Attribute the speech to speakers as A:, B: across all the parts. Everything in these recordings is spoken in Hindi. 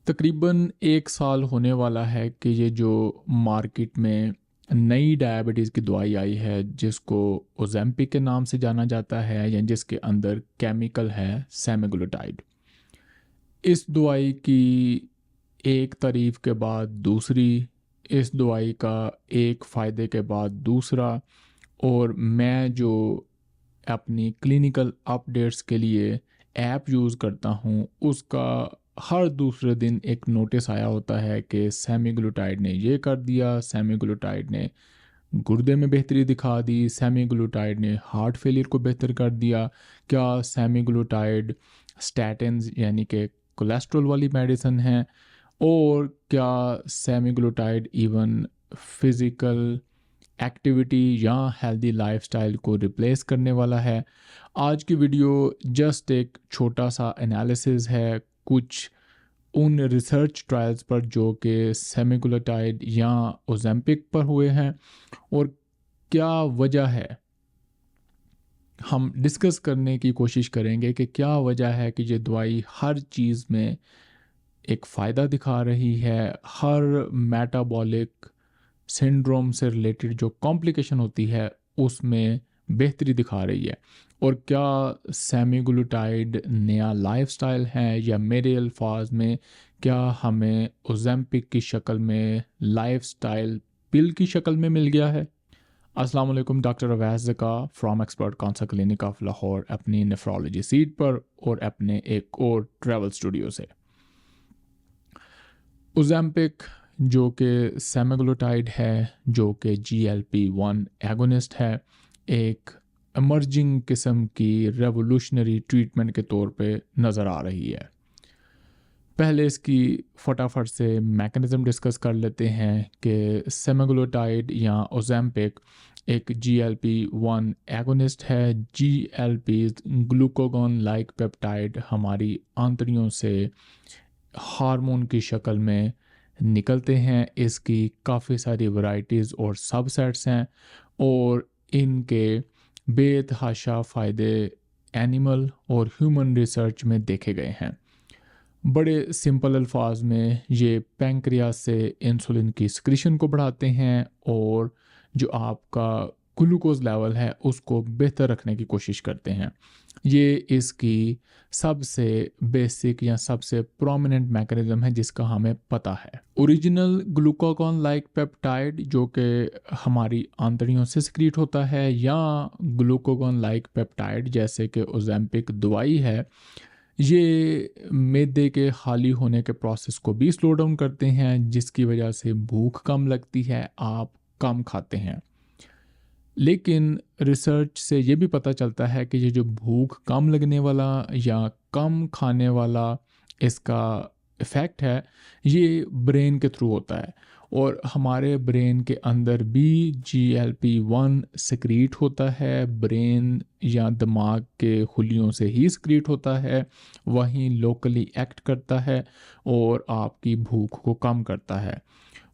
A: तकरीबन 1 साल होने वाला है कि ये जो मार्केट में नई डायबिटीज़ की दवाई आई है जिसको ओज़ेम्पिक के नाम से जाना जाता है या जिसके अंदर केमिकल है सेमाग्लूटाइड। इस दवाई की एक तारीफ़ के बाद दूसरी, इस दवाई का एक फ़ायदे के बाद दूसरा, और मैं जो अपनी क्लिनिकल अपडेट्स के लिए ऐप यूज़ करता हूँ उसका हर दूसरे दिन एक नोटिस आया होता है कि सेमीग्लूटाइड ने ये कर दिया, सेमीग्लूटाइड ने गुर्दे में बेहतरी दिखा दी, सेमीग्लूटाइड ने हार्ट फेलियर को बेहतर कर दिया। क्या सेमीग्लूटाइड स्टैटिन्स यानी कि कोलेस्ट्रॉल वाली मेडिसिन है? और क्या सेमीग्लूटाइड इवन फिज़िकल एक्टिविटी या हेल्दी लाइफस्टाइल को रिप्लेस करने वाला है? आज की वीडियो जस्ट एक छोटा सा एनालिसिस है कुछ उन रिसर्च ट्रायल्स पर जो कि सेमीग्लूटाइड या ओज़ेम्पिक पर हुए हैं, और क्या वजह है। हम डिस्कस करने की कोशिश करेंगे कि क्या वजह है कि ये दवाई हर चीज़ में एक फ़ायदा दिखा रही है, हर मेटाबॉलिक सिंड्रोम से रिलेटेड जो कॉम्प्लिकेशन होती है उसमें बेहतरी दिखा रही है, और क्या सेमीग्लूटाइड नया लाइफस्टाइल है या मेरे अल्फाज में क्या हमें ओज़ेम्पिक की शक्ल में लाइफस्टाइल पिल की शक्ल में मिल गया है। अस्सलाम वालेकुम, doctor Awais Zaka from expert council clinic of Lahore अपनी नेफ्रोलॉजी सीट पर और अपने एक और ट्रैवल स्टूडियो से। ओज़ेम्पिक जो कि सेमाग्लूटाइड है, जो कि GLP-1 एगोनिस्ट है, एक एमर्जिंग किस्म की रेवोल्यूशनरी ट्रीटमेंट के तौर पे नज़र आ रही है। पहले इसकी फटाफट से मैकेनिज़्म डिस्कस कर लेते हैं कि सेमाग्लूटाइड या ओज़ेम्पिक एक GLP-1 एगोनिस्ट है। GLP ग्लूकागॉन लाइक पेप्टाइड हमारी आंतड़ियों से हार्मोन की शक्ल में निकलते हैं। इसकी काफ़ी सारी वैरायटीज़ और सबसेट्स हैं, और इनके बेतहाशा फ़ायदे एनिमल और ह्यूमन रिसर्च में देखे गए हैं। बड़े सिंपल अल्फाज में ये पैंक्रियास से इंसुलिन की सिक्रीशन को बढ़ाते हैं और जो आपका ग्लूकोज लेवल है उसको बेहतर रखने की कोशिश करते हैं। ये इसकी सबसे बेसिक या सबसे प्रोमिनेंट मैकेनिज्म है जिसका हमें पता है। ओरिजिनल ग्लूकागॉन लाइक पेप्टाइड जो कि हमारी आंतड़ियों से सिक्रीट होता है, या ग्लूकागॉन लाइक पेप्टाइड जैसे कि ओज़ेम्पिक दवाई है, ये मैदे के खाली होने के प्रोसेस को भी स्लो डाउन करते हैं जिसकी वजह से भूख कम लगती है, आप कम खाते हैं। लेकिन रिसर्च से ये भी पता चलता है कि ये जो भूख कम लगने वाला या कम खाने वाला इसका इफ़ेक्ट है, ये ब्रेन के थ्रू होता है, और हमारे ब्रेन के अंदर भी GLP-1 सिक्रीट होता है। ब्रेन या दिमाग के खुलियों से ही सिक्रीट होता है, वहीं लोकली एक्ट करता है और आपकी भूख को कम करता है।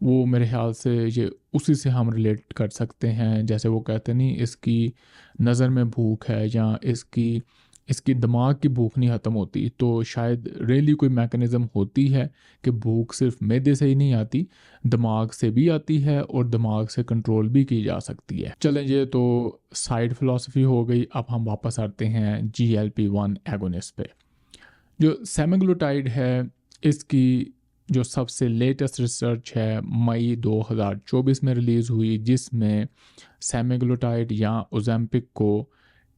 A: वो मेरे ख़्याल से ये उसी से हम रिलेट कर सकते हैं, जैसे वो कहते नहीं इसकी नज़र में भूख है या इसकी इसकी दिमाग की भूख नहीं ख़त्म होती, तो शायद रियली कोई मैकेनिज़्म होती है कि भूख सिर्फ मैदे से ही नहीं आती, दिमाग से भी आती है और दिमाग से कंट्रोल भी की जा सकती है। चलें, ये तो साइड फ़िलॉसफी हो गई। अब हम वापस आते हैं GLP-1 एगोनिस्ट पे। जो सेमाग्लूटाइड है, इसकी जो सबसे लेटेस्ट रिसर्च है मई 2024 में रिलीज़ हुई, जिसमें सेमाग्लूटाइड या ओज़ेम्पिक को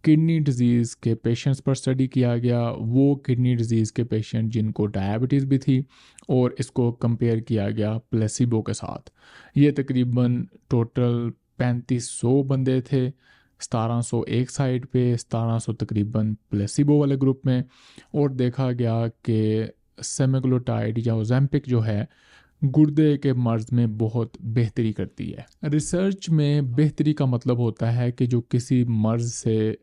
A: किडनी डिज़ीज़ के पेशेंट्स पर स्टडी किया गया। वो किडनी डिज़ीज़ के पेशेंट जिनको डायबिटीज़ भी थी, और इसको कंपेयर किया गया प्लेसिबो के साथ। ये तकरीबन टोटल 3500 बंदे थे, 1700 एक साइड पे, 1700 तकरीबन प्लेसिबो वाले ग्रुप में, और देखा गया कि सेमाग्लूटाइड या ओज़ेम्पिक जो है गुर्दे के मर्ज में बहुत बेहतरी करती है। रिसर्च में बेहतरी का मतलब होता है कि जो किसी मर्ज से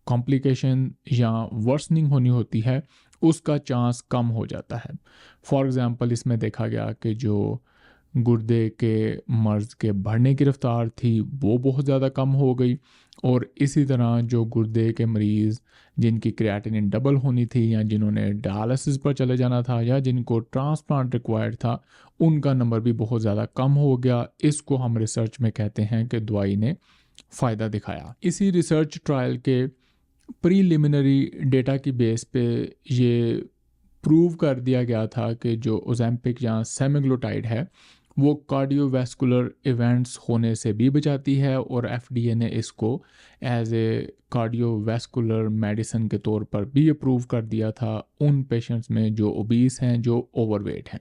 A: कॉम्प्लिकेशन या वर्सनिंग होनी होती है उसका चांस कम हो जाता है। फॉर एग्ज़ाम्पल इसमें देखा गया कि जो गुर्दे के मर्ज़ के बढ़ने की रफ़्तार थी वो बहुत ज़्यादा कम हो गई। और इसी तरह जो गुर्दे के मरीज़ जिनकी क्रिएटिनिन डबल होनी थी या जिन्होंने डायलिसिस पर चले जाना था या जिनको ट्रांसप्लांट रिक्वायर्ड था, उनका नंबर भी बहुत ज़्यादा कम हो गया। इसको हम रिसर्च में कहते हैं कि दवाई ने फ़ायदा दिखाया। इसी रिसर्च ट्रायल के प्रीलिमिनरी डेटा की बेस पे ये प्रूव कर दिया गया था कि जो ओज़ेम्पिक या सेमाग्लोटाइड है वो कार्डियोवैस्कुलर इवेंट्स होने से भी बचाती है, और एफडीए ने इसको एज ए कार्डियोवैस्कुलर मेडिसिन के तौर पर भी अप्रूव कर दिया था उन पेशेंट्स में जो ओबीस हैं, जो ओवरवेट हैं।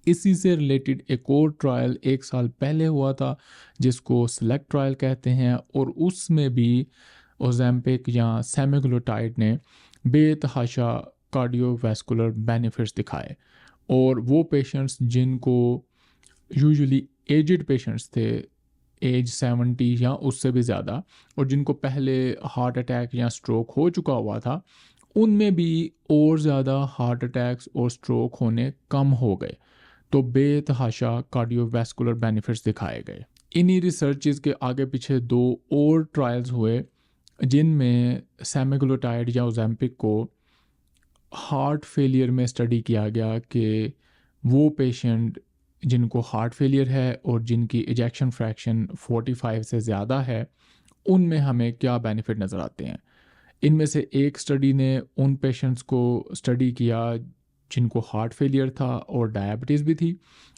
A: इसी से रिलेटेड एक और ट्रायल 1 साल पहले हुआ था जिसको सेलेक्ट ट्रायल कहते हैं, और उसमें भी ओज़ेम्पिक या सेमाग्लोटाइड ने बेतहाशा कार्डियोवैस्कुलर बेनिफिट्स दिखाए। और वो पेशेंट्स जिनको यूजुअली एजड पेशेंट्स थे, एज 70 या उससे भी ज़्यादा, और जिनको पहले हार्ट अटैक या स्ट्रोक हो चुका हुआ था, उनमें भी और ज़्यादा हार्ट अटैक्स और स्ट्रोक होने कम हो गए। तो बेतहाशा कार्डियोवैस्कुलर बेनिफिट्स दिखाए गए। इन्हीं रिसर्चेज के आगे पीछे 2 और ट्रायल्स हुए जिनमें सेमाग्लोटाइड या ओज़ेम्पिक को हार्ट फेलियर में स्टडी किया गया कि वो पेशेंट जिनको हार्ट फेलियर है और जिनकी इजेक्शन फ्रैक्शन 45 से ज़्यादा है, उनमें हमें क्या बेनिफिट नज़र आते हैं। इनमें से एक स्टडी ने उन पेशेंट्स को स्टडी किया जिनको हार्ट फेलियर था और डायबिटीज़ भी थी,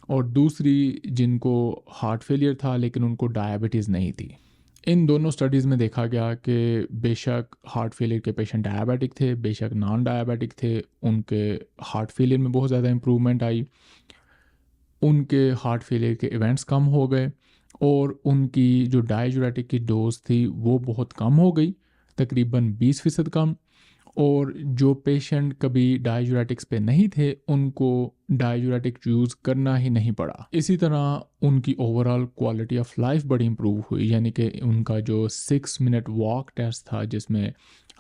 A: और दूसरी जिनको हार्ट फेलियर था लेकिन उनको डायबिटीज़ नहीं थी। इन दोनों स्टडीज़ में देखा गया कि बेशक हार्ट फेलियर के पेशेंट डायबिटिक थे, बेशक नॉन डायबिटिक थे, उनके हार्ट फेलियर में बहुत ज़्यादा इम्प्रूवमेंट आई, उनके हार्ट फेलियर के इवेंट्स कम हो गए, और उनकी जो डाययूरेटिक की डोज थी वो बहुत कम हो गई, तकरीबन 20% कम। और जो पेशेंट कभी डाययूरेटिक्स पे नहीं थे उनको डाययूरेटिक यूज़ करना ही नहीं पड़ा। इसी तरह उनकी ओवरऑल क्वालिटी ऑफ लाइफ बड़ी इंप्रूव हुई, यानी कि उनका जो 6 मिनट वॉक टेस्ट था जिसमें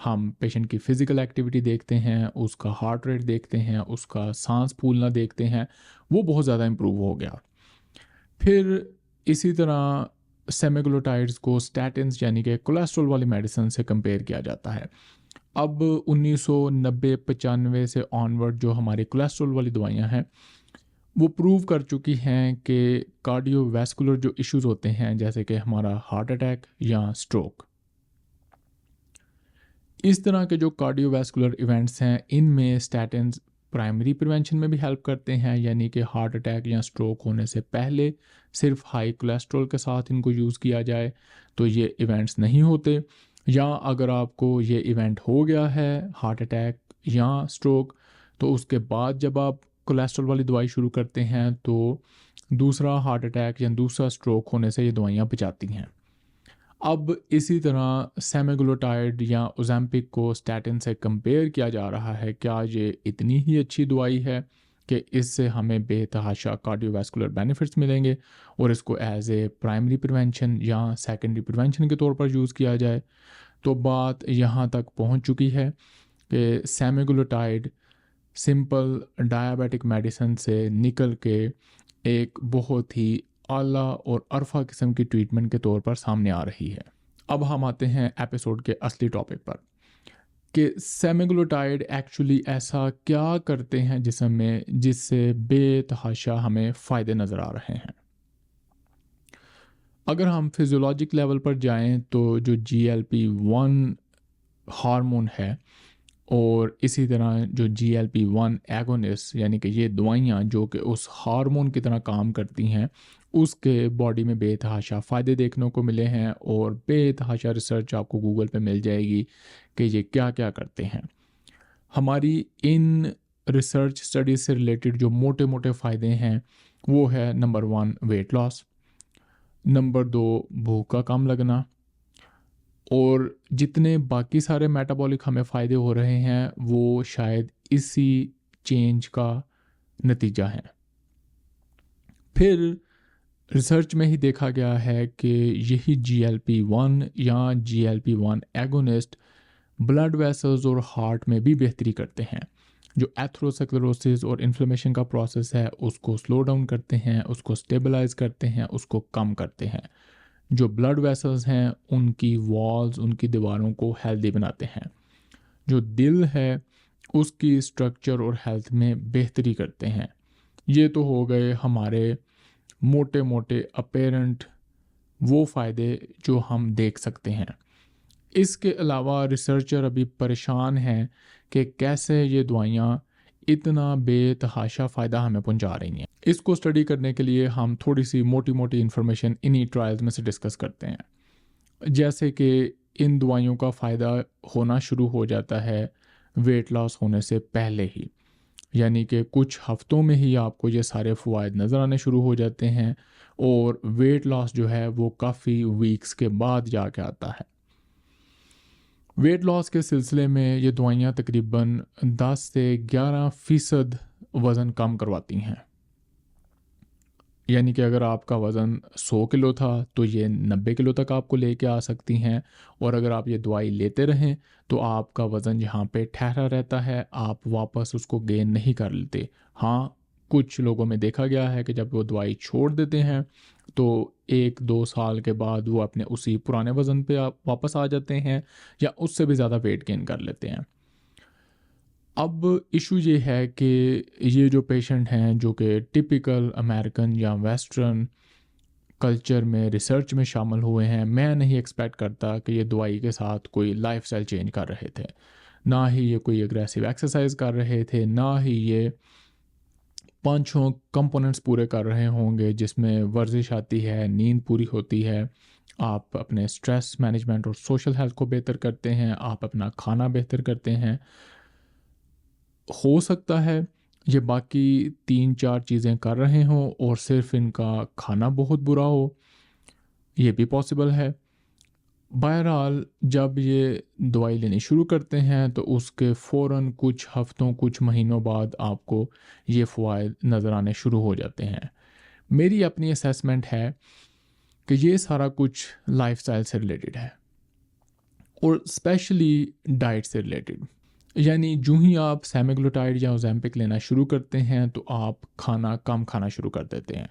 A: हम पेशेंट की फ़िज़िकल एक्टिविटी देखते हैं, उसका हार्ट रेट देखते हैं, उसका सांस फूलना देखते हैं, वो बहुत ज़्यादा इंप्रूव हो गया। फिर इसी तरह सेमाग्लोटाइड्स को स्टैटिन्स यानी कि कोलेस्ट्रॉल वाली मेडिसिन से कंपेयर किया जाता है। अब 1990-95 से ऑनवर्ड जो हमारी कोलेस्ट्रॉल वाली दवाइयाँ हैं वो प्रूव कर चुकी हैं कि कार्डियोवैस्कुलर जो इश्यूज होते हैं जैसे कि हमारा हार्ट अटैक या स्ट्रोक, इस तरह के जो कार्डियोवैस्कुलर इवेंट्स हैं इनमें स्टैटिन्स प्राइमरी प्रिवेंशन में भी हेल्प करते हैं, यानी कि हार्ट अटैक या स्ट्रोक होने से पहले सिर्फ हाई कोलेस्ट्रॉल के साथ इनको यूज़ किया जाए तो ये इवेंट्स नहीं होते, या अगर आपको ये इवेंट हो गया है हार्ट अटैक या स्ट्रोक तो उसके बाद जब आप कोलेस्ट्रॉल वाली दवाई शुरू करते हैं तो दूसरा हार्ट अटैक या दूसरा स्ट्रोक होने से ये दवाइयाँ बचाती हैं। अब इसी तरह सेमाग्लोटाइड या ओज़ेम्पिक को स्टैटिन से कंपेयर किया जा रहा है, क्या ये इतनी ही अच्छी दवाई है कि इससे हमें बेतहाशा कार्डियोवैस्कुलर बेनिफिट्स मिलेंगे और इसको एज ए प्राइमरी प्रिवेंशन या सेकेंडरी प्रिवेंशन के तौर पर यूज़ किया जाए। तो बात यहाँ तक पहुँच चुकी है कि सेमाग्लोटाइड सिंपल डायबिटिक मेडिसिन से निकल के एक बहुत ही आला और अरफा किस्म की ट्रीटमेंट के तौर पर सामने आ रही है। अब हम आते हैं एपिसोड के असली टॉपिक पर कि सेमाग्लोटाइड एक्चुअली ऐसा क्या करते हैं जिस्म में जिससे बेतहाशा हमें फ़ायदे नज़र आ रहे हैं। अगर हम फिजियोलॉजिक लेवल पर जाएं तो जो GLP-1 हार्मोन है और इसी तरह जो GLP-1 एगोनिस्ट यानी कि ये दवाइयाँ जो कि उस हार्मोन की तरह काम करती हैं उसके बॉडी में बेतहाशा फ़ायदे देखने को मिले हैं, और बेतहाशा रिसर्च आपको गूगल पे मिल जाएगी कि ये क्या क्या करते हैं। हमारी इन रिसर्च स्टडीज़ से रिलेटेड जो मोटे मोटे फ़ायदे हैं वो है नंबर 1 वेट लॉस, नंबर 2 भूख का कम लगना, और जितने बाकी सारे मेटाबॉलिक हमें फ़ायदे हो रहे हैं वो शायद इसी चेंज का नतीजा है। फिर रिसर्च में ही देखा गया है कि यही GLP-1 या GLP-1 एगोनिस्ट ब्लड वेसल्स और हार्ट में भी बेहतरी करते हैं। जो एथेरोस्क्लेरोसिस और इन्फ्लेमेशन का प्रोसेस है उसको स्लो डाउन करते हैं, उसको स्टेबलाइज करते हैं, उसको कम करते हैं। जो ब्लड वेसल्स हैं उनकी वॉल्स, उनकी दीवारों को हेल्दी बनाते हैं। जो दिल है उसकी स्ट्रक्चर और हेल्थ में बेहतरी करते हैं। ये तो हो गए हमारे मोटे मोटे अपेरेंट वो फ़ायदे जो हम देख सकते हैं। इसके अलावा रिसर्चर अभी परेशान हैं कि कैसे ये दवाइयाँ इतना बेतहाशा फ़ायदा हमें पहुंचा रही हैं। इसको स्टडी करने के लिए हम थोड़ी सी मोटी मोटी इन्फॉर्मेशन इन्हीं ट्रायल्स में से डिस्कस करते हैं। जैसे कि इन दवाइयों का फ़ायदा होना शुरू हो जाता है वेट लॉस होने से पहले ही, यानी कि कुछ हफ्तों में ही आपको ये सारे फ़वाद नज़र आने शुरू हो जाते हैं और वेट लॉस जो है वो काफ़ी वीक्स के बाद जाके आता है। वेट लॉस के सिलसिले में ये दवाइयाँ तकरीबन 10 से 11% वज़न कम करवाती हैं। यानी कि अगर आपका वज़न 100 किलो था तो ये 90 किलो तक आपको लेके आ सकती हैं, और अगर आप ये दवाई लेते रहें तो आपका वज़न जहाँ पे ठहरा रहता है आप वापस उसको गेन नहीं कर लेते। हाँ, कुछ लोगों में देखा गया है कि जब वो दवाई छोड़ देते हैं तो 1-2 साल के बाद वो अपने उसी पुराने वज़न पे आप वापस आ जाते हैं या उससे भी ज़्यादा वेट गेन कर लेते हैं। अब इशू ये है कि ये जो पेशेंट हैं जो कि टिपिकल अमेरिकन या वेस्टर्न कल्चर में रिसर्च में शामिल हुए हैं, मैं नहीं एक्सपेक्ट करता कि ये दवाई के साथ कोई लाइफस्टाइल चेंज कर रहे थे। ना ही ये कोई एग्रेसिव एक्सरसाइज कर रहे थे, ना ही ये पांचों कंपोनेंट्स पूरे कर रहे होंगे जिसमें वर्जिश आती है, नींद पूरी होती है, आप अपने स्ट्रेस मैनेजमेंट और सोशल हेल्थ को बेहतर करते हैं, आप अपना खाना बेहतर करते हैं। हो सकता है ये बाकी 3-4 चीज़ें कर रहे हों और सिर्फ इनका खाना बहुत बुरा हो, ये भी पॉसिबल है। बहरहाल जब ये दवाई लेनी शुरू करते हैं तो उसके फ़ौरन कुछ हफ्तों, कुछ महीनों बाद आपको ये फ़वाइद नज़र आने शुरू हो जाते हैं। मेरी अपनी असेसमेंट है कि ये सारा कुछ लाइफ़स्टाइल से रिलेटेड है और स्पेशली डाइट से रिलेटेड। यानी जो ही आप सेमाग्लुटाइड या ओज़ेम्पिक लेना शुरू करते हैं तो आप खाना कम खाना शुरू कर देते हैं।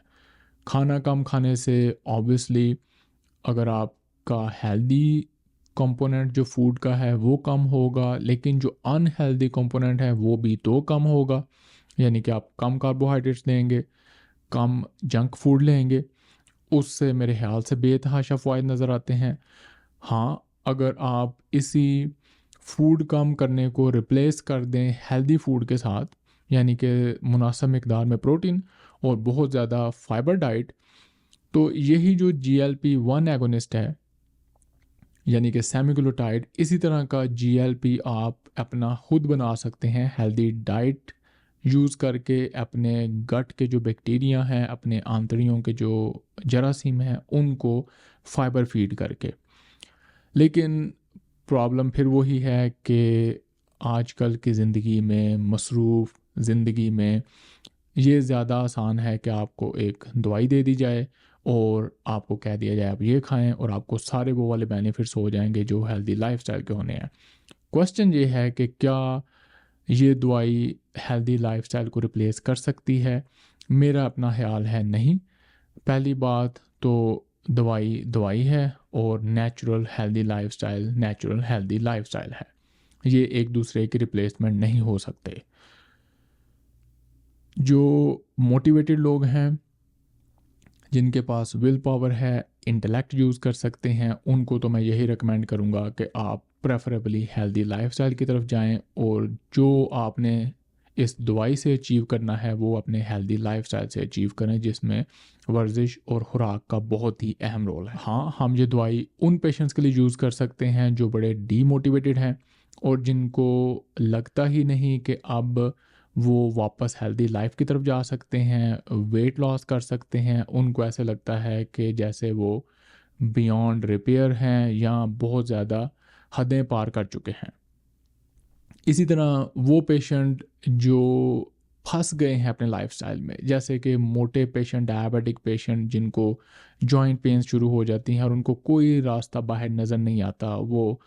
A: खाना कम खाने से ऑब्वियसली अगर आपका हेल्दी कंपोनेंट जो फूड का है वो कम होगा, लेकिन जो अनहेल्दी कंपोनेंट है वो भी तो कम होगा। यानी कि आप कम कार्बोहाइड्रेट्स लेंगे, कम जंक फूड लेंगे, उससे मेरे ख्याल से बेतहाशा फ़वाइद नज़र आते हैं। हाँ, अगर आप इसी फूड कम करने को रिप्लेस कर दें हेल्दी फूड के साथ, यानी कि मुनासिब मिकदार में प्रोटीन और बहुत ज़्यादा फाइबर डाइट, तो यही जो GLP-1 एगोनिस्ट है यानी कि सेमाग्लुटाइड, इसी तरह का GLP आप अपना खुद बना सकते हैं हेल्दी डाइट यूज़ करके, अपने गट के जो बैक्टीरिया हैं, अपने आंतड़ियों के जो जरासीम हैं उनको फाइबर फीड करके। लेकिन प्रॉब्लम फिर वही है कि आजकल की ज़िंदगी में, मसरूफ़ ज़िंदगी में, ये ज़्यादा आसान है कि आपको एक दवाई दे दी जाए और आपको कह दिया जाए आप ये खाएं और आपको सारे वो वाले बेनिफिट्स हो जाएंगे जो हेल्दी लाइफस्टाइल के होने हैं। क्वेश्चन ये है कि क्या ये दवाई हेल्दी लाइफस्टाइल को रिप्लेस कर सकती है? मेरा अपना ख्याल है नहीं। पहली बात तो दवाई दवाई है और नेचुरल हेल्दी लाइफस्टाइल है। ये एक दूसरे की रिप्लेसमेंट नहीं हो सकते। जो मोटिवेटेड लोग हैं, जिनके पास विल पावर है, इंटेलेक्ट यूज़ कर सकते हैं, उनको तो मैं यही रिकमेंड करूँगा कि आप प्रेफरेबली हेल्दी लाइफस्टाइल की तरफ जाएं और जो आपने इस दवाई से अचीव करना है वो अपने हेल्दी लाइफस्टाइल से अचीव करें जिसमें वर्जिश और खुराक का बहुत ही अहम रोल है। हाँ, हम ये दवाई उन पेशेंट्स के लिए यूज़ कर सकते हैं जो बड़े डीमोटिवेटेड हैं और जिनको लगता ही नहीं कि अब वो वापस हेल्दी लाइफ की तरफ जा सकते हैं, वेट लॉस कर सकते हैं। उनको ऐसे लगता है कि जैसे वो बियॉन्ड रिपेयर हैं या बहुत ज़्यादा हदें पार कर चुके हैं। इसी तरह वो पेशेंट जो फंस गए हैं अपने लाइफस्टाइल में, जैसे कि मोटे पेशेंट, डायबिटिक पेशेंट जिनको जॉइंट पेन शुरू हो जाती हैं और उनको कोई रास्ता बाहर नज़र नहीं आता, वो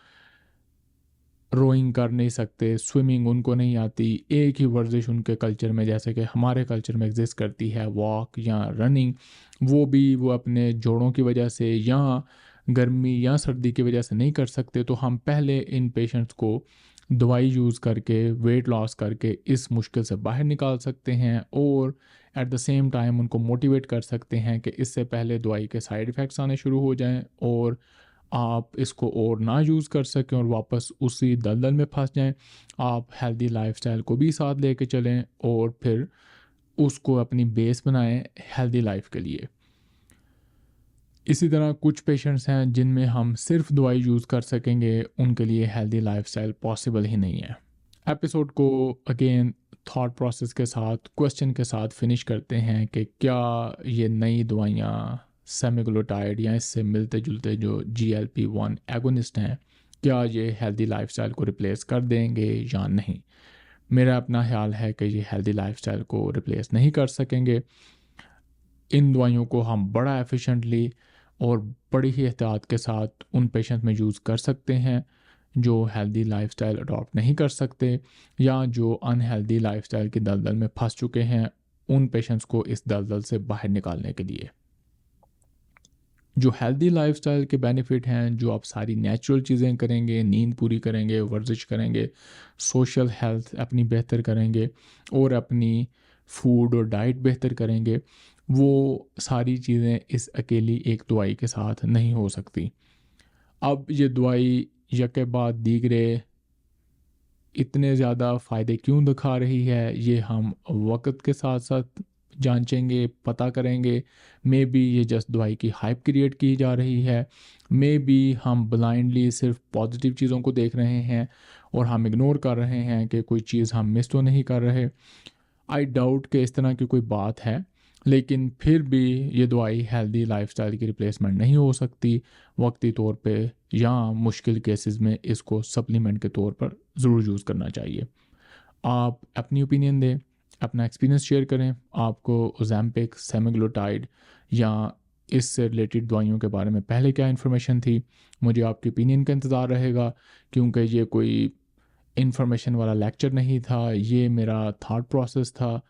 A: रोइंग कर नहीं सकते, स्विमिंग उनको नहीं आती, एक ही वर्जिश उनके कल्चर में जैसे कि हमारे कल्चर में एग्जिस्ट करती है वॉक या रनिंग, वो अपने जोड़ों की वजह से या गर्मी या सर्दी की वजह से नहीं कर सकते। तो हम पहले इन पेशेंट्स को दवाई यूज़ करके, वेट लॉस करके इस मुश्किल से बाहर निकाल सकते हैं और एट द सेम टाइम उनको मोटिवेट कर सकते हैं कि इससे पहले दवाई के साइड इफ़ेक्ट्स आने शुरू हो जाएं और आप इसको और ना यूज़ कर सकें और वापस उसी दलदल में फंस जाएं। आप हेल्दी लाइफस्टाइल को भी साथ लेके चलें और फिर उसको अपनी बेस बनाएं हेल्दी लाइफ के लिए। इसी तरह कुछ पेशेंट्स हैं जिनमें हम सिर्फ दवाई यूज़ कर सकेंगे, उनके लिए हेल्दी लाइफस्टाइल पॉसिबल ही नहीं है। एपिसोड को अगेन थॉट प्रोसेस के साथ, क्वेश्चन के साथ फिनिश करते हैं कि क्या ये नई दवाइयाँ सेमीग्लोटाइड या इससे मिलते जुलते जो GLP-1 एगोनिस्ट हैं, क्या ये हेल्दी लाइफस्टाइल को रिप्लेस कर देंगे या नहीं। मेरा अपना ख्याल है कि ये हेल्दी लाइफस्टाइल को रिप्लेस नहीं कर सकेंगे। इन दवाइयों को हम बड़ा एफिशिएंटली और बड़ी ही एहतियात के साथ उन पेशेंट में यूज़ कर सकते हैं जो हेल्दी लाइफस्टाइल अडॉप्ट नहीं कर सकते या जो अनहेल्दी लाइफस्टाइल की दलदल में फंस चुके हैं, उन पेशेंट्स को इस दलदल से बाहर निकालने के लिए। जो हेल्दी लाइफस्टाइल के बेनिफिट हैं, जो आप सारी नेचुरल चीज़ें करेंगे, नींद पूरी करेंगे, वर्जिश करेंगे, सोशल हेल्थ अपनी बेहतर करेंगे और अपनी फूड और डाइट बेहतर करेंगे, वो सारी चीज़ें इस अकेली एक दवाई के साथ नहीं हो सकती। अब ये दवाई यके बाद दीगरे इतने ज़्यादा फ़ायदे क्यों दिखा रही है, ये हम वक्त के साथ साथ जांचेंगे, पता करेंगे। मे बी ये जस्ट दवाई की हाइप क्रिएट की जा रही है, मे बी हम ब्लाइंडली सिर्फ पॉजिटिव चीज़ों को देख रहे हैं और हम इग्नोर कर रहे हैं कि कोई चीज़ हम मिस तो नहीं कर रहे। आई डाउट कि इस तरह की कोई बात है, लेकिन फिर भी ये दवाई हेल्दी लाइफस्टाइल की रिप्लेसमेंट नहीं हो सकती। वक्ती तौर पे या मुश्किल केसेस में इसको सप्लीमेंट के तौर पर ज़रूर यूज़ करना चाहिए। आप अपनी ओपिनियन दें, अपना एक्सपीरियंस शेयर करें। आपको ओज़ेम्पिक, सेमाग्लोटाइड या इससे रिलेटेड दवाइयों के बारे में पहले क्या इन्फॉर्मेशन थी, मुझे आपकी ओपिनियन का इंतज़ार रहेगा, क्योंकि ये कोई इन्फॉर्मेशन वाला लेक्चर नहीं था, ये मेरा थाट प्रोसेस था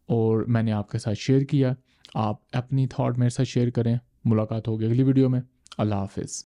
A: और मैंने आपके साथ शेयर किया। आप अपनी थाट मेरे साथ शेयर करें। मुलाकात होगी अगली वीडियो में। अल्लाह हाफ़िज़।